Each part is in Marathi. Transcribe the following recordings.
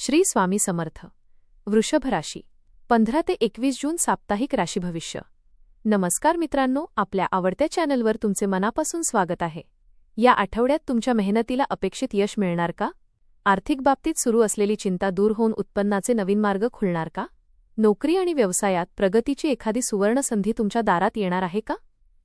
श्री स्वामी समर्थ. वृषभ राशी 15 ते 21 जून साप्ताहिक राशी भविष्य. नमस्कार मित्रांनो, आपल्या आवडत्या चॅनलवर तुमचे मनापासून स्वागत आहे. या आठवड्यात तुमच्या मेहनतीला अपेक्षित यश मिळणार का? आर्थिक बाबतीत सुरू असलेली चिंता दूर होऊन उत्पन्नाचे नवीन मार्ग खुलणार का? नोकरी आणि व्यवसायात प्रगतीची एखादी सुवर्ण संधी तुमच्या दारात येणार आहे का?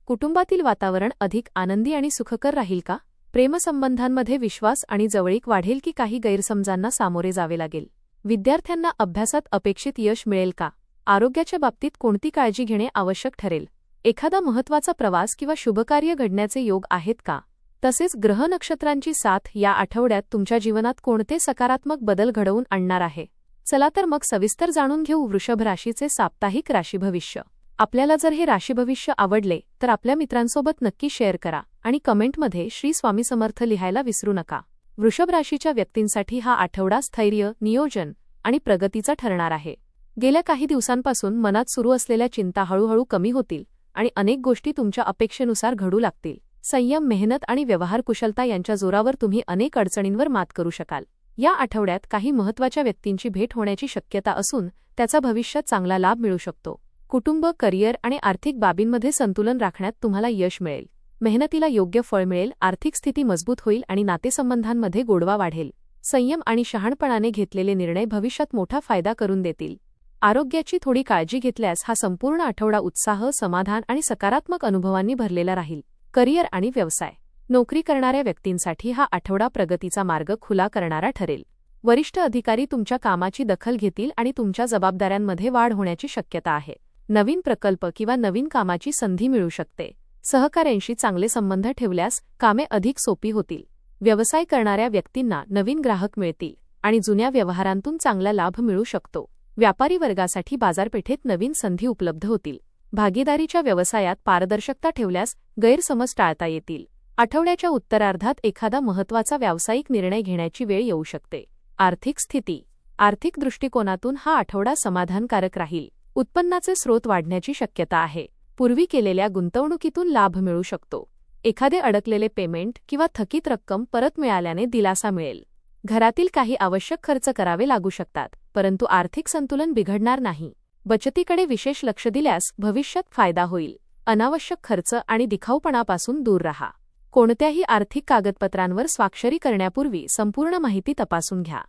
कुटुंबातील वातावरण अधिक आनंदी आणि सुखकर राहील का? प्रेमसंबंधांमध्ये विश्वास आणि जवळीक वाढेल की काही गैरसमजांना सामोरे जावे लागेल? विद्यार्थ्यांना अभ्यासात अपेक्षित यश मिळेल का? आरोग्याच्या बाबतीत कोणती काळजी घेणे आवश्यक ठरेल? एखादा महत्त्वाचा प्रवास किंवा शुभकार्य घडण्याचे योग आहेत का? तसेच ग्रह नक्षत्रांची साथ या आठवड्यात तुमच्या जीवनात कोणते सकारात्मक बदल घडवून आणणार आहे? चला तर मग सविस्तर जाणून घेऊ वृषभ राशीचे साप्ताहिक राशी भविष्य. आपल्याला जर हे राशी भविष्य आवडले तर आपल्या मित्रांसोबत नक्की शेअर करा आणि कमेंटमध्ये श्री स्वामी समर्थ लिहायला विसरू नका. वृषभ राशीच्या व्यक्तींसाठी हा आठवडा स्थैर्य, नियोजन आणि प्रगतीचा ठरणार आहे. गेल्या काही दिवसांपासून मनात सुरू असलेल्या चिंता हळूहळू कमी होतील आणि अनेक गोष्टी तुमच्या अपेक्षेनुसार घडू लागतील. संयम, मेहनत आणि व्यवहार कुशलता यांच्या जोरावर तुम्ही अनेक अडचणींवर मात करू शकाल. या आठवड्यात काही महत्त्वाच्या व्यक्तींची भेट होण्याची शक्यता असून त्याचा भविष्यात चांगला लाभ मिळू शकतो. कुटुंब, करिअर आणि आर्थिक बाबींमध्ये संतुलन राखण्यात तुम्हाला यश मिळेल. मेहनतीला योग्य फळ मिळेल, आर्थिक स्थिती मजबूत होईल आणि नातेसंबंधांमध्ये गोडवा वाढेल. संयम आणि शहाणपणाने घेतलेले निर्णय भविष्यात मोठा फायदा करून देतील. आरोग्याची थोडी काळजी घेतल्यास हा संपूर्ण आठवडा उत्साह, समाधान आणि सकारात्मक अनुभवांनी भरलेला राहील. करिअर आणि व्यवसाय. नोकरी करणाऱ्या व्यक्तींसाठी हा आठवडा प्रगतीचा मार्ग खुला करणारा ठरेल. वरिष्ठ अधिकारी तुमच्या कामाची दखल घेतील आणि तुमच्या जबाबदाऱ्यांमध्ये वाढ होण्याची शक्यता आहे. नवीन प्रकल्प किंवा नवीन कामाची संधी मिळू शकते. सहकाऱ्यांशी चांगले संबंध ठेवल्यास कामे अधिक सोपी होतील. व्यवसाय करणाऱ्या व्यक्तींना नवीन ग्राहक मिळतील आणि जुन्या व्यवहारांतून चांगला लाभ मिळू शकतो. व्यापारी वर्गासाठी बाजारपेठेत नवीन संधी उपलब्ध होतील. भागीदारीच्या व्यवसायात पारदर्शकता ठेवल्यास गैरसमज टाळता येतील. आठवड्याच्या उत्तरार्धात एखादा महत्त्वाचा व्यावसायिक निर्णय घेण्याची वेळ येऊ शकते. आर्थिक स्थिती. आर्थिक दृष्टिकोनातून हा आठवडा समाधानकारक राहील. उत्पन्नाचे स्रोत वाढण्याची शक्यता आहे. पूर्वी केलेल्या गुंतवणुकीतून लाभ मिळू शकतो. एखादे अडकलेले पेमेंट किंवा थकीत रक्कम परत मिळाल्याने दिलासा मिळेल. घरातील काही आवश्यक खर्च करावे लागू शकतात, परंतु आर्थिक संतुलन बिघडणार नाही. बचतीकडे विशेष लक्ष दिल्यास भविष्यात फायदा होईल. अनावश्यक खर्च आणि दिखाऊपणापासून दूर राहा. कोणत्याही आर्थिक कागदपत्रांवर स्वाक्षरी करण्यापूर्वी संपूर्ण माहिती तपासून घ्या.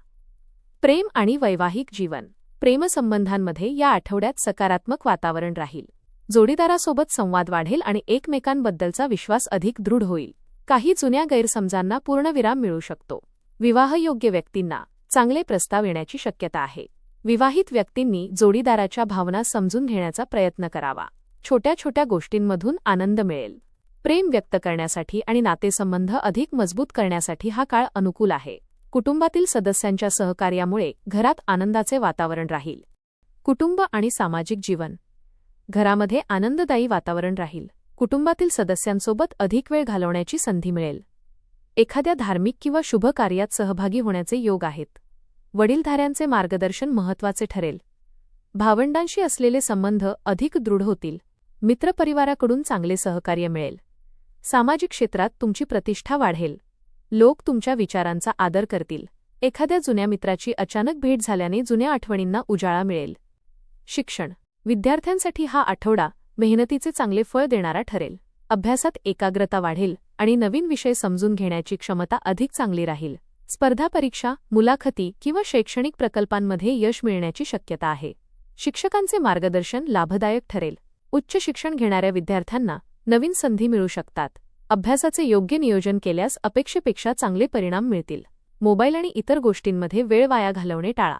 प्रेम आणि वैवाहिक जीवन. प्रेमसंबंधांमध्ये या आठवड्यात सकारात्मक वातावरण राहील. जोडीदारासोबत संवाद वाढेल आणि एकमेकांबद्दलचा विश्वास अधिक दृढ होईल. काही जुन्या गैरसमजांना पूर्णविराम मिळू शकतो. विवाहयोग्य व्यक्तींना चांगले प्रस्ताव येण्याची शक्यता आहे. विवाहित व्यक्तींनी जोडीदाराच्या भावना समजून घेण्याचा प्रयत्न करावा. छोट्या छोट्या गोष्टींमधून आनंद मिळेल. प्रेम व्यक्त करण्यासाठी आणि नातेसंबंध अधिक मजबूत करण्यासाठी हा काळ अनुकूल आहे. कुटुंबातील सदस्यांच्या सहकार्यामुळे घरात आनंदाचे वातावरण राहील. कुटुंब आणि सामाजिक जीवन. घरामध्ये आनंददायी वातावरण राहील. कुटुंबातील सदस्यांसोबत अधिक वेळ घालवण्याची संधी मिळेल. एखाद्या धार्मिक किंवा शुभ कार्यात सहभागी होण्याचे योग आहेत. वडीलधाऱ्यांचे मार्गदर्शन महत्त्वाचे ठरेल. भावंडांशी असलेले संबंध अधिक दृढ होतील. मित्रपरिवाराकडून चांगले सहकार्य मिळेल. सामाजिक क्षेत्रात तुमची प्रतिष्ठा वाढेल. लोक तुमच्या विचारांचा आदर करतील. एखाद्या जुन्या मित्राची अचानक भेट झाल्याने जुन्या आठवणींना उजाळा मिळेल. शिक्षण. विद्यार्थ्यांसाठी हा आठवडा मेहनतीचे चांगले फळ देणारा ठरेल. अभ्यासात एकाग्रता वाढेल आणि नवीन विषय समजून घेण्याची क्षमता अधिक चांगली राहील. स्पर्धा परीक्षा, मुलाखती किंवा शैक्षणिक प्रकल्पांमध्ये यश मिळण्याची शक्यता आहे. शिक्षकांचे मार्गदर्शन लाभदायक ठरेल. उच्च शिक्षण घेणाऱ्या विद्यार्थ्यांना नवीन संधी मिळू शकतात. अभ्यासाचे योग्य नियोजन केल्यास अपेक्षेपेक्षा चांगले परिणाम मिळतील. मोबाईल आणि इतर गोष्टींमध्ये वेळ वाया घालवणे टाळा.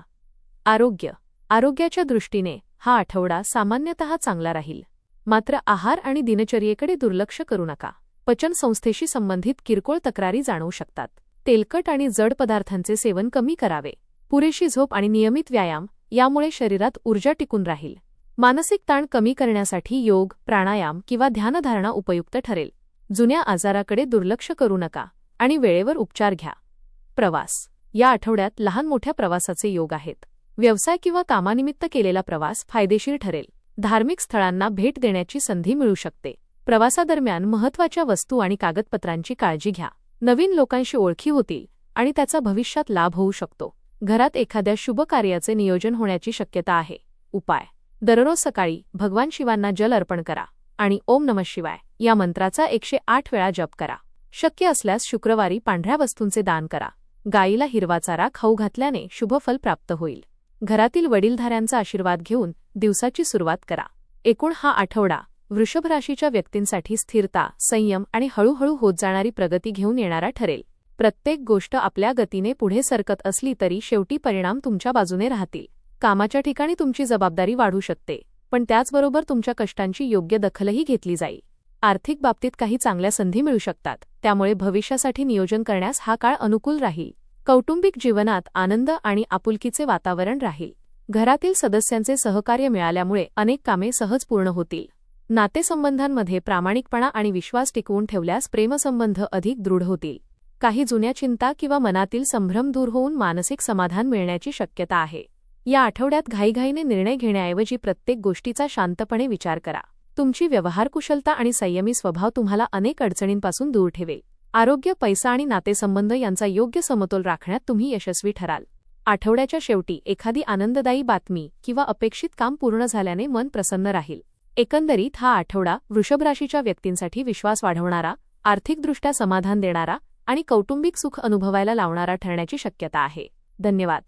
आरोग्य. आरोग्याच्या दृष्टीने हा आठवडा सामान्यतः चांगला राहील. मात्र आहार आणि दिनचर्येकडे दुर्लक्ष करू नका. पचनसंस्थेशी संबंधित किरकोळ तक्रारी जाणवू शकतात. तेलकट आणि जड पदार्थांचे सेवन कमी करावे. पुरेशी झोप आणि नियमित व्यायाम यामुळे शरीरात ऊर्जा टिकून राहील. मानसिक ताण कमी करण्यासाठी योग, प्राणायाम किंवा ध्यानधारणा उपयुक्त ठरेल. जुन्या आजाराकडे दुर्लक्ष करू नका आणि वेळेवर उपचार घ्या. प्रवास. या आठवड्यात लहान मोठ्या प्रवासाचे योग आहेत. व्यवसाय किंवा कामानिमित्त केलेला प्रवास फायदेशीर ठरेल. धार्मिक स्थळांना भेट देण्याची संधी मिळू शकते. प्रवासादरम्यान महत्त्वाच्या वस्तू आणि कागदपत्रांची काळजी घ्या. नवीन लोकांशी ओळखी होतील आणि त्याचा भविष्यात लाभ होऊ शकतो. घरात एखाद्या शुभ कार्याचे नियोजन होण्याची शक्यता आहे. उपाय: दररोज सकाळी भगवान शिवांना जल अर्पण करा आणि ओम नमः शिवाय या मंत्राचा 108 वेळा जप करा. शक्य असल्यास शुक्रवारी पांढऱ्या वस्तूंचे दान करा. गायीला हिरवा चारा खाऊ घातल्याने शुभ फल प्राप्त होईल. घरातील वडीलधाऱ्यांचा आशीर्वाद घेऊन दिवसाची सुरुवात करा. एकूण हा आठवडा वृषभ राशीच्या व्यक्तींसाठी स्थिरता, संयम आणि हळूहळू होत जाणारी प्रगती घेऊन येणारा ठरेल. प्रत्येक गोष्ट आपल्या गतीने पुढे सरकत असली तरी शेवटी परिणाम तुमच्या बाजूने राहतील. कामाच्या ठिकाणी तुमची जबाबदारी वाढू शकते, पण त्याचबरोबर तुमच्या कष्टांची योग्य दखलही घेतली जाईल. आर्थिक बाबतीत काही चांगल्या संधी मिळू शकतात, त्यामुळे भविष्यासाठी नियोजन करण्यास हा काळ अनुकूल राहील. कौटुंबिक जीवनात आनंद आणि आपुलकीचे वातावरण राहील. घरातील सदस्यांचे सहकार्य मिळाल्यामुळे अनेक कामे सहज पूर्ण होतील. नातेसंबंधांमध्ये प्रामाणिकपणा आणि विश्वास टिकवून ठेवल्यास प्रेमसंबंध अधिक दृढ होतील. काही जुन्या चिंता किंवा मनातील संभ्रम दूर होऊन मानसिक समाधान मिळण्याची शक्यता आहे. या आठवड्यात घाईघाईने निर्णय घेण्याऐवजी प्रत्येक गोष्टीचा शांतपणे विचार करा. तुमची व्यवहार कुशलता आणि संयमी स्वभाव तुम्हाला अनेक अडचणींपासून दूर ठेवेल. आरोग्य, पैसा आणि नातेसंबंध यांचा योग्य समतोल राखण्यात तुम्ही यशस्वी ठराल. आठवड्याच्या शेवटी एखादी आनंददायी बातमी किंवा अपेक्षित काम पूर्ण झाल्याने मन प्रसन्न राहील. एकंदरीत हा आठवडा वृषभ राशीच्या व्यक्तींसाठी विश्वास वाढवणारा, आर्थिकदृष्ट्या समाधान देणारा आणि कौटुंबिक सुख अनुभवायला लावणारा ठरण्याची शक्यता आहे. धन्यवाद.